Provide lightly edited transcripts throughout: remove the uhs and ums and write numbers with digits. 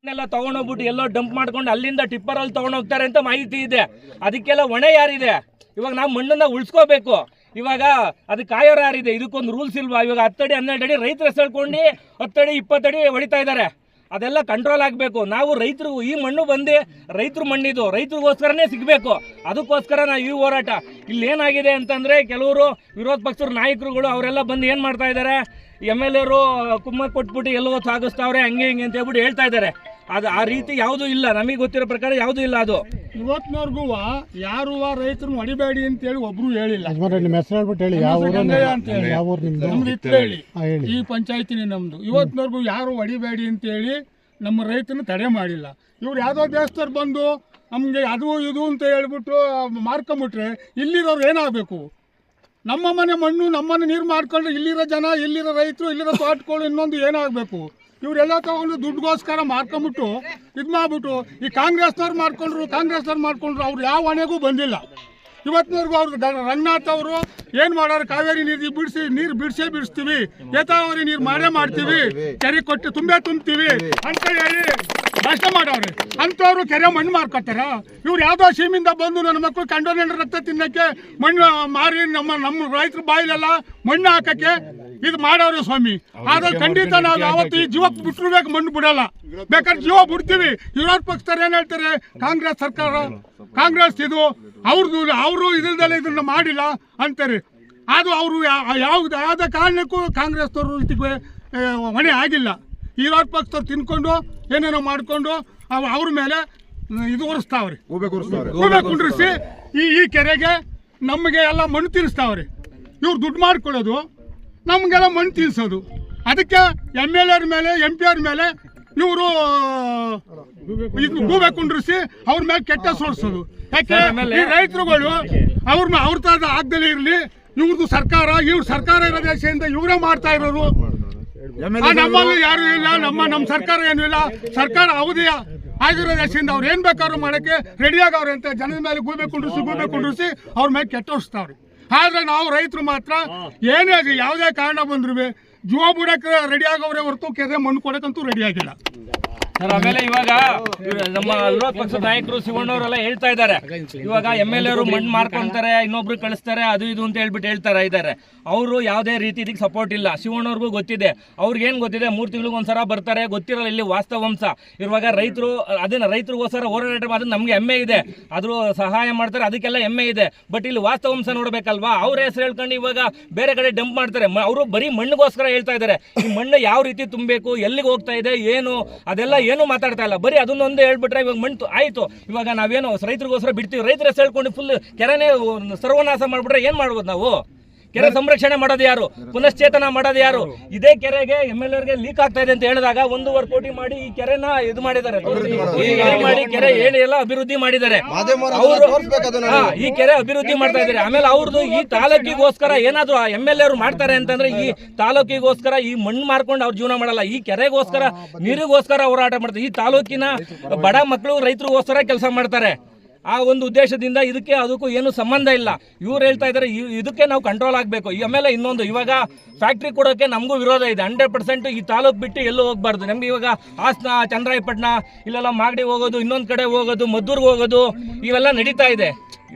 ಎಲ್ಲ ತಗೊಂಡೋಗ್ಬಿಟ್ಟು ಎಲ್ಲೋ ಡಂಪ್ ಮಾಡ್ಕೊಂಡು ಅಲ್ಲಿಂದ ಟಿಪ್ಪರ್ ಅಲ್ಲಿ ತಗೊಂಡೋಗ್ತಾರೆ ಅಂತ ಮಾಹಿತಿ ಇದೆ. ಅದಕ್ಕೆಲ್ಲ ಹೊಣೆ ಯಾರಿದೆ? ಇವಾಗ ನಾವು ಮಣ್ಣನ್ನ ಉಳಿಸ್ಕೋಬೇಕು. ಇವಾಗ ಅದಕ್ಕೆ ಕಾಯೋರು ಯಾರಿದೆ? ಇದಕ್ಕೊಂದು ರೂಲ್ಸ್ ಇಲ್ವಾ? ಇವಾಗ 10 ಅಡಿ 12 ಅಡಿ ರೈತರ ಹೆಸಳ್ಕೊಂಡು 10 ಅಡಿ 20 ಅಡಿ ಹೊಡಿತಾ ಇದ್ದಾರೆ. ಅದೆಲ್ಲ ಕಂಟ್ರೋಲ್ ಆಗಬೇಕು. ನಾವು ರೈತರು, ಈ ಮಣ್ಣು ಬಂದು ರೈತರ ಮಣ್ಣಿದು, ರೈತರಿಗೋಸ್ಕರನೇ ಸಿಗಬೇಕು. ಅದಕ್ಕೋಸ್ಕರ ನಾವು ಈ ಹೋರಾಟ. ಇಲ್ಲಿ ಏನಾಗಿದೆ ಅಂತಂದರೆ, ಕೆಲವರು ವಿರೋಧ ಪಕ್ಷದ ನಾಯಕರುಗಳು ಅವರೆಲ್ಲ ಬಂದು ಏನು ಮಾಡ್ತಾ ಇದ್ದಾರೆ, MLA ಕುಮ್ಮ ಕೊಟ್ಬಿಟ್ಟು ಎಲ್ಲೋ ಸಾಗಿಸ್ತಾವ್ರೆ ಹಂಗೆ ಹಿಂಗೆ ಅಂತ ಹೇಳ್ಬಿಟ್ಟು ಹೇಳ್ತಾ ಇದ್ದಾರೆ. ಅದು ಆ ರೀತಿ ಯಾವುದೂ ಇಲ್ಲ, ನಮಗೆ ಗೊತ್ತಿರೋ ಪ್ರಕಾರ ಯಾವುದೂ ಇಲ್ಲ. ಅದು ಇವತ್ತಿನವರೆಗೂ ಯಾರು ರೈತರನ್ನ ಹೊಡಿಬೇಡಿ ಅಂತೇಳಿ ಒಬ್ರು ಹೇಳಿಲ್ಲ. ನಿಮ್ಮ ಹೆಸರು ಹೇಳ್ಬಿಟ್ಟು ಹೇಳಿ. ನಮ್ದು ಇತ್ತೇಳಿ ಈ ಪಂಚಾಯತಿನೇ ನಮ್ದು. ಇವತ್ತಿನವರೆಗೂ ಯಾರು ಹೊಡಿಬೇಡಿ ಅಂತೇಳಿ ನಮ್ಮ ರೈತನ ತಡೆ ಮಾಡಿಲ್ಲ. ಇವ್ರು ಯಾವುದೋ ದೇಶದವ್ರು ಬಂದು ನಮಗೆ ಅದು ಇದು ಅಂತ ಹೇಳ್ಬಿಟ್ಟು ಮಾರ್ಕೊಂಬಿಟ್ರೆ ಇಲ್ಲಿರೋರು ಏನಾಗಬೇಕು? ನಮ್ಮ ಮನೆ ಮಣ್ಣು ನಮ್ಮನೆ ನೀರು ಮಾಡ್ಕೊಂಡ್ರೆ ಇಲ್ಲಿರೋ ಜನ, ಇಲ್ಲಿರೋ ರೈತರು, ಇಲ್ಲಿರೋ ತೋಟಗಳು ಇನ್ನೊಂದು ಏನಾಗಬೇಕು? ಇವರೆಲ್ಲ ತಗೊಂಡು ದುಡ್ಡುಗೋಸ್ಕರ ಮಾರ್ಕೊಂಬಿಟ್ಟು ಇದು ಮಾಡಿಬಿಟ್ಟು ಈ ಕಾಂಗ್ರೆಸ್ನವ್ರು ಮಾಡ್ಕೊಂಡ್ರು ಅವ್ರು ಯಾವ ಹೊಣೆಗೂ ಬಂದಿಲ್ಲ. ಇವತ್ತಿನವರೆಗೂ ಅವ್ರು ರಂಗನಾಥ್ ಅವರು ಏನು ಮಾಡೋರು, ಕಾವೇರಿ ನೀರು ಬಿಡಿಸ್ತೀವಿ, ಏತಾವರಿ ನೀರು ಮಾಡ್ತೀವಿ, ಕೆರೆ ಕೊಟ್ಟು ತುಂಬ್ತೀವಿ ಅಂತ ಹೇಳಿ ಭಾಷಣ ಮಾಡವ್ರೆ. ಅಂಥವ್ರು ಕೆರೆ ಮಣ್ಣು ಮಾರ್ಕೊತಾರ. ಇವ್ರು ಯಾವುದೋ ಸೀಮಿಂದ ಬಂದು ನನ್ನ ಮಕ್ಕಳು ಕಂಡೋನೆಂಡ್ರ ರಕ್ತ ತಿನ್ನಕ್ಕೆ ಮಣ್ಣು ಮಾರಿ ನಮ್ಮ ರೈತರ ಬಾಯಿಲೆಲ್ಲ ಮಣ್ಣು ಹಾಕಕ್ಕೆ ಇದು ಮಾಡೋರು ಸ್ವಾಮಿ. ಆದ್ರೆ ಖಂಡಿತ ನಾವು ಯಾವತ್ತು ಈ ಜೀವ ಬಿಟ್ಟಿರ್ಬೇಕು, ಮಣ್ಣು ಬಿಡಲ್ಲ. ಬೇಕಾದ್ರೆ ಜೀವ ಬಿಡ್ತೀವಿ. ವಿರೋಧ ಪಕ್ಷದವ್ರು ಏನು ಹೇಳ್ತಾರೆ, ಕಾಂಗ್ರೆಸ್ ಸರ್ಕಾರ, ಕಾಂಗ್ರೆಸ್ ಇದು ಅವರು ಇದಿಲ್ದಲ್ಲ ಇದನ್ನ ಮಾಡಿಲ್ಲ ಅಂತಾರೆ. ಅದು ಅವರು ಯಾವುದೇ ಕಾರಣಕ್ಕೂ ಕಾಂಗ್ರೆಸ್ನವರು ಇದಕ್ಕೆ ಹೊಣೆ ಆಗಿಲ್ಲ. ವಿರೋಧ ಪಕ್ಷದವ್ರು ತಿನ್ಕೊಂಡು ಏನೇನೋ ಮಾಡಿಕೊಂಡು ಅವ್ರ ಮೇಲೆ ಇದು ಹೊರಿಸ್ತಾವ್ರಿ, ಗೂಬೆ ಕುಂಡ್ರಿಸಿ ಈ ಕೆರೆಗೆ ನಮಗೆ ಎಲ್ಲ ಮಣ್ಣು ತಿನ್ನಿಸ್ತಾವ್ರಿ. ಇವ್ರು ದುಡ್ಡು ಮಾಡ್ಕೊಳ್ಳೋದು, ನಮಗೆಲ್ಲ ಮಣ್ಣು ತಿನ್ನಿಸೋದು. ಅದಕ್ಕೆ MLA ಮೇಲೆ MP ಅವ್ರ ಮೇಲೆ ಇವರು ಗೂಬೆ ಕುಂಡ್ರಿಸಿ ಅವ್ರ ಮೇಲೆ ಕೆಟ್ಟ ಸೋರಿಸೋದು. ಯಾಕೆ ಈ ರೈತರುಗಳು ಅವ್ರ ತರದ ಆಗ್ದಲೇ ಇರಲಿ, ಇವ್ರದ್ದು ಸರ್ಕಾರ ಇರೋ ದೇಶದಿಂದ ಇವರೇ ಮಾಡ್ತಾ ಇರೋರು. ನಮ್ಮಲ್ಲಿ ಯಾರು ಇಲ್ಲ, ನಮ್ಮ ಸರ್ಕಾರ ಏನೂ ಇಲ್ಲ. ಸರ್ಕಾರ ಅವಧಿ ಆಗಿರೋ ದೇಶದಿಂದ ಅವ್ರು ಏನ್ ಬೇಕಾದ್ರು ಮಾಡಕ್ಕೆ ರೆಡಿ ಆಗವ್ರೆ ಅಂತ ಜನದ ಮೇಲೆ ಗೂಬೆ ಕುಂಡ್ರಿಸಿ ಅವ್ರ ಮೇಲೆ ಕೆಟ್ಟೋರಿಸ್ತಾವ್ರಿ. ಆದ್ರೆ ನಾವು ರೈತರು ಮಾತ್ರ ಏನೇ ಯಾವುದೇ ಕಾರಣ ಬಂದ್ರು ಜೀವ ಬಿಡಕ್ಕೆ ರೆಡಿ ಆಗವ್ರೆ ಹೊರತು ಕೆರೆ ಮಣ್ಣು ಕೊಡಕ್ಕಂತೂ ರೆಡಿ ಆಗಿಲ್ಲ. ಆಮೇಲೆ ಇವಾಗ ನಮ್ಮ ವಿರೋಧ ಪಕ್ಷದ ನಾಯಕರು ಶಿವಣ್ಣವರೆಲ್ಲ ಹೇಳ್ತಾ ಇದ್ದಾರೆ, ಇವಾಗ MLA ಮಣ್ಣು ಮಾರ್ಕೊಂತಾರೆ, ಇನ್ನೊಬ್ರು ಕಳಿಸ್ತಾರೆ, ಅದು ಇದು ಅಂತ ಹೇಳ್ಬಿಟ್ಟು ಇದ್ದಾರೆ. ಅವರು ಯಾವುದೇ ರೀತಿ ಇದಕ್ಕೆ ಸಪೋರ್ಟ್ ಇಲ್ಲ. ಶಿವಣ್ಣವ್ರಿಗೂ ಗೊತ್ತಿದೆ, ಅವ್ರಿಗೇನು ಗೊತ್ತಿದೆ, 3 ತಿಂಗಳಿಗೊಂದ್ಸಲ ಬರ್ತಾರೆ, ಗೊತ್ತಿರಲ್ಲ ಇಲ್ಲಿ ವಾಸ್ತವಾಂಶ. ಇರುವಾಗ ರೈತರಿಗೋಸ್ಕರ ಹೋರಾಟ ಮಾಡೋದು ನಮ್ಗೆ ಹೆಮ್ಮೆ ಇದೆ, ಆದ್ರೂ ಸಹಾಯ ಮಾಡ್ತಾರೆ, ಅದಕ್ಕೆಲ್ಲ ಹೆಮ್ಮೆ ಇದೆ. ಬಟ್ ಇಲ್ಲಿ ವಾಸ್ತವಾಂಶ ನೋಡ್ಬೇಕಲ್ವಾ? ಅವ್ರ ಹೆಸರು ಹೇಳ್ಕೊಂಡು ಇವಾಗ ಬೇರೆ ಕಡೆ ಡಂಪ್ ಮಾಡ್ತಾರೆ. ಅವರು ಬರೀ ಮಣ್ಣಿಗೋಸ್ಕರ ಹೇಳ್ತಾ ಇದ್ದಾರೆ. ಈ ಮಣ್ಣು ಯಾವ ರೀತಿ ತುಂಬಬೇಕು, ಎಲ್ಲಿಗೆ ಹೋಗ್ತಾ ಇದೆ, ಏನು ಅದೆಲ್ಲ ಏನು ಮಾತಾಡ್ತಾ ಇಲ್ಲ. ಬರೀ ಅದನ್ನೊಂದು ಹೇಳ್ಬಿಟ್ರೆ ಇವಾಗ ಮಣ್ಣು ಆಯ್ತು. ಇವಾಗ ನಾವೇನು ರೈತರಿಗೋಸ್ಕರ ಬಿಡ್ತೀವಿ, ರೈತರ ಹೆಸರು ಹೇಳ್ಕೊಂಡು ಫುಲ್ ಕೆರೆನೇ ಸರ್ವನಾಶ ಮಾಡ್ಬಿಟ್ರೆ ಏನ್ ಮಾಡ್ಬೋದು ನಾವು? ಕೆರೆ ಸಂರಕ್ಷಣೆ ಮಾಡೋದು ಯಾರು? ಪುನಶ್ಚೇತನ ಮಾಡೋದು ಯಾರು? ಇದೇ ಕೆರೆಗೆ MLA ಲೀಕ್ ಆಗ್ತಾ ಇದೆ ಅಂತ ಹೇಳಿದಾಗ 1.5 ಕೋಟಿ ಮಾಡಿ ಈ ಕೆರೆನ ಇದು ಮಾಡಿದ್ದಾರೆ, ಕೆರೆ ಎಲ್ಲ ಅಭಿವೃದ್ಧಿ ಮಾಡಿದ್ದಾರೆ. ಈ ಕೆರೆ ಅಭಿವೃದ್ಧಿ ಮಾಡ್ತಾ ಇದ್ದಾರೆ. ಆಮೇಲೆ ಅವ್ರದ್ದು ಈ ತಾಲೂಕಿಗೋಸ್ಕರ ಏನಾದ್ರು MLA ಮಾಡ್ತಾರೆ ಅಂತಂದ್ರೆ ಈ ತಾಲೂಕಿಗೋಸ್ಕರ ಈ ಮಣ್ಣು ಮಾರ್ಕೊಂಡು ಅವ್ರ ಜೀವನ ಮಾಡಲ್ಲ, ಈ ಕೆರೆಗೋಸ್ಕರ ನೀರಿಗೋಸ್ಕರ ಹೋರಾಟ ಮಾಡ್ತಾರೆ. ಈ ತಾಲೂಕಿನ ಬಡ ಮಕ್ಕಳು ರೈತರಿಗೋಸ್ಕರ ಕೆಲಸ ಮಾಡ್ತಾರೆ. ಆ ಒಂದು ಉದ್ದೇಶದಿಂದ ಅದಕ್ಕೂ ಏನು ಸಂಬಂಧ ಇಲ್ಲ. ಇವ್ರು ಹೇಳ್ತಾ ಇದ್ದಾರೆ ಇದಕ್ಕೆ ನಾವು ಕಂಟ್ರೋಲ್ ಆಗಬೇಕು. ಆಮೇಲೆ ಇನ್ನೊಂದು, ಇವಾಗ ಫ್ಯಾಕ್ಟ್ರಿ ಕೊಡೋಕೆ ನಮಗೂ ವಿರೋಧ ಇದೆ. 100% ಈ ತಾಲೂಕು ಬಿಟ್ಟು ಎಲ್ಲೂ ಹೋಗ್ಬಾರ್ದು. ನಮ್ಗೆ ಇವಾಗ ಹಾಸನ, ಚನ್ನರಾಯಪಟ್ಟಣ, ಇಲ್ಲೆಲ್ಲ ಮಾಗಡಿ ಹೋಗೋದು, ಇನ್ನೊಂದು ಕಡೆ ಹೋಗೋದು, ಮದ್ದೂರ್ಗೆ ಹೋಗೋದು, ಇವೆಲ್ಲ ನಡೀತಾ ಇದೆ.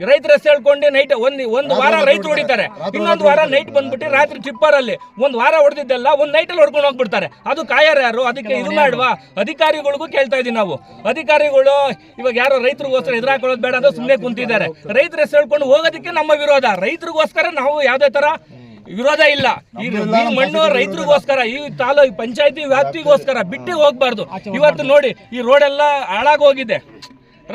ರೈತರ ಹೆಸರು ಹೇಳ್ಕೊಂಡು ನೈಟ್ ಒಂದು ವಾರ ರೈತರು ಹೊಡಿತಾರೆ, ಇನ್ನೊಂದು ವಾರ ನೈಟ್ ಬಂದ್ಬಿಟ್ಟು ರಾತ್ರಿ ಟಿಪ್ಪರ್ ಅಲ್ಲಿ ಒಂದು ವಾರ ಹೊಡೆದಿದ್ದೆಲ್ಲ ಒಂದು ನೈಟಲ್ಲಿ ಹೊಡ್ಕೊಂಡು ಹೋಗ್ಬಿಡ್ತಾರೆ. ಅದು ಕಾಯರ್ ಯಾರು? ಅದಕ್ಕೆ ಇದು ಮಾಡುವ ಅಧಿಕಾರಿಗಳಿಗೂ ಕೇಳ್ತಾ ಇದೀವಿ ನಾವು. ಅಧಿಕಾರಿಗಳು ಇವಾಗ ಯಾರೋ ರೈತರಿಗೋಸ್ಕರ ಎದುರಾಕೊಳ್ಳೋದು ಬೇಡ ಅಂತ ಸುಮ್ಮನೆ ಕುಂತಿದ್ದಾರೆ. ರೈತರ ಹೆಸರು ಹೇಳ್ಕೊಂಡು ಹೋಗೋದಕ್ಕೆ ನಮ್ಮ ವಿರೋಧ. ರೈತರಿಗೋಸ್ಕರ ನಾವು ಯಾವುದೇ ತರ ವಿರೋಧ ಇಲ್ಲ. ಈ ಮಣ್ಣು ರೈತರಿಗೋಸ್ಕರ, ಈ ತಾಲೂಕು ಪಂಚಾಯತಿ ವ್ಯಾಪ್ತಿಗೋಸ್ಕರ ಬಿಟ್ಟು ಹೋಗ್ಬಾರ್ದು. ಇವತ್ತು ನೋಡಿ ಈ ರೋಡ್ ಎಲ್ಲ ಹಾಳಾಗೋಗಿದೆ,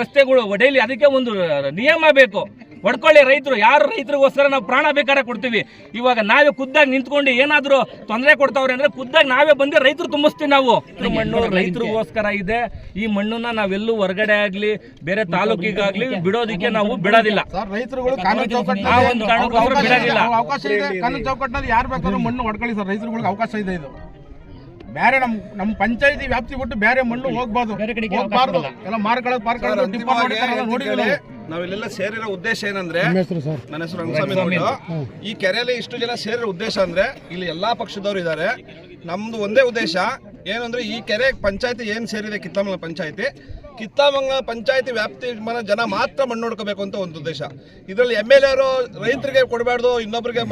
ರಸ್ತೆಗಳು ಡೈಲಿ. ಅದಕ್ಕೆ ಒಂದು ನಿಯಮ ಬೇಕು. ಹೊಡ್ಕೊಳ್ಳಿ ರೈತರು, ಯಾರು ರೈತರಿಗೋಸ್ಕರ ನಾವು ಪ್ರಾಣ ಬೇಕಾದ್ರೆ ಕೊಡ್ತೀವಿ. ಇವಾಗ ನಾವೇ ಖುದ್ದಾಗಿ ನಿಂತ್ಕೊಂಡು ಏನಾದರೂ ತೊಂದರೆ ಕೊಡ್ತಾವ್ರೆ ಅಂದ್ರೆ ಖುದ್ದಾಗಿ ನಾವೇ ಬಂದು ರೈತರು ತುಂಬಿಸ್ತೀವಿ. ನಾವು ಮಣ್ಣು ರೈತರಿಗೋಸ್ಕರ ಇದೆ. ಈ ಮಣ್ಣನ್ನ ನಾವೆಲ್ಲೂ ಹೊರಗಡೆ ಆಗ್ಲಿ ಬೇರೆ ತಾಲೂಕಿಗಾಗ್ಲಿ ಬಿಡೋದಿಕ್ಕೆ ನಾವು ಬಿಡೋದಿಲ್ಲ. ರೈತರುಗಳು ಆ ಒಂದು ಕಾರಣಕ್ಕೋಸ್ಕರ ಬಿಡೋದಿಲ್ಲ. ಅವಕಾಶ ಇದೆ, ಕಾನೂನು ಚೌಕಟ್ಟಿನಲ್ಲಿ ಯಾರು ಬೇಕಾದ್ರೂ ಮಣ್ಣು ಹೊಡ್ಕೊಳ್ಳಿ ಸರ್. ರೈತರುಗಳಿಗೆ ಅವಕಾಶ ಇದೆ. ಇದು ಬೇರೆ ನಮ್ಮ ಪಂಚಾಯತಿ ವ್ಯಾಪ್ತಿ ಬಿಟ್ಟು ಬೇರೆ ಮಣ್ಣು ಹೋಗ್ಬಾರ್ದು. ಎಲ್ಲ ನಾವಿಲ್ಲೆಲ್ಲ ಸೇರಿರೋ ಉದ್ದೇಶ ಏನಂದ್ರೆ, ನನ್ನ ಹೆಸರು ರಂಗಸ್ವಾಮಿ. ಈ ಕೆರೆಯಲ್ಲಿ ಇಷ್ಟು ಜನ ಸೇರಿರೋ ಉದ್ದೇಶ ಅಂದ್ರೆ ಇಲ್ಲಿ ಎಲ್ಲಾ ಪಕ್ಷದವರು ಇದ್ದಾರೆ. ನಮ್ದು ಒಂದೇ ಉದ್ದೇಶ, ಏನಂದ್ರೆ ಈ ಕೆರೆ ಪಂಚಾಯತಿ ಏನು ಸೇರಿದೆ ಕಿತ್ತಮಂಗಲ ಪಂಚಾಯತಿ, ಕಿತ್ತಮಂಗಲ ಪಂಚಾಯತಿ ವ್ಯಾಪ್ತಿ ಜನ ಮಾತ್ರ ಮಣ್ಣು ನೋಡ್ಕೋಬೇಕು ಅಂತ ಒಂದು ಉದ್ದೇಶ. ಇದರಲ್ಲಿ MLA ಅವರು ರೈತರಿಗೆ ಕೊಡಬಾರ್ದು, ಇನ್ನೊಬ್ಬರಿಗೆ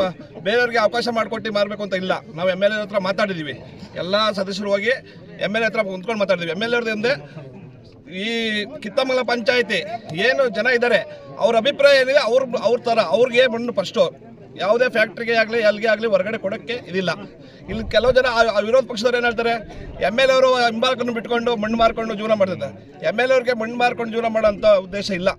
ಬೇರೆಯವ್ರಿಗೆ ಅವಕಾಶ ಮಾಡಿಕೊಟ್ಟು ಮಾರಬೇಕು ಅಂತ ಇಲ್ಲ. ನಾವು MLA ಹತ್ರ ಮಾತಾಡಿದ್ದೀವಿ, ಎಲ್ಲ ಸದಸ್ಯರು ಹೋಗಿ MLA ಹತ್ರ ಕುಂತ್ಕೊಂಡು ಮಾತಾಡಿದ್ದೀವಿ. MLA ಅವ್ರದ್ದು ಅಂದರೆ ಈ ಕಿತ್ತಮಂಗಲ ಪಂಚಾಯತಿ ಏನು ಜನ ಇದ್ದಾರೆ ಅವ್ರ ಅಭಿಪ್ರಾಯ ಏನಿದೆ ಅವ್ರ ಥರ ಅವ್ರಿಗೆ ಮಣ್ಣು ಫಸ್ಟು ಯಾವುದೇ ಫ್ಯಾಕ್ಟ್ರಿಗೆ ಆಗಲಿ ಎಲ್ಲಿಗೆ ಆಗಲಿ ಹೊರಗಡೆ ಕೊಡೋಕ್ಕೆ ಇದಿಲ್ಲ. ಇಲ್ಲಿ ಕೆಲವು ಜನ ವಿರೋಧ ಪಕ್ಷದವ್ರು ಏನು ಹೇಳ್ತಾರೆ, MLA ಅವರು ಹಿಂಬಾಲಕನ್ನು ಬಿಟ್ಕೊಂಡು ಮಣ್ಣು ಮಾರ್ಕೊಂಡು ಜೀವನ ಮಾಡ್ತಿದ್ದಾರೆ. MLA ಅವ್ರಿಗೆ ಮಣ್ಣು ಮಾರ್ಕೊಂಡು ಜೀವನ ಮಾಡೋಂಥ ಉದ್ದೇಶ ಇಲ್ಲ.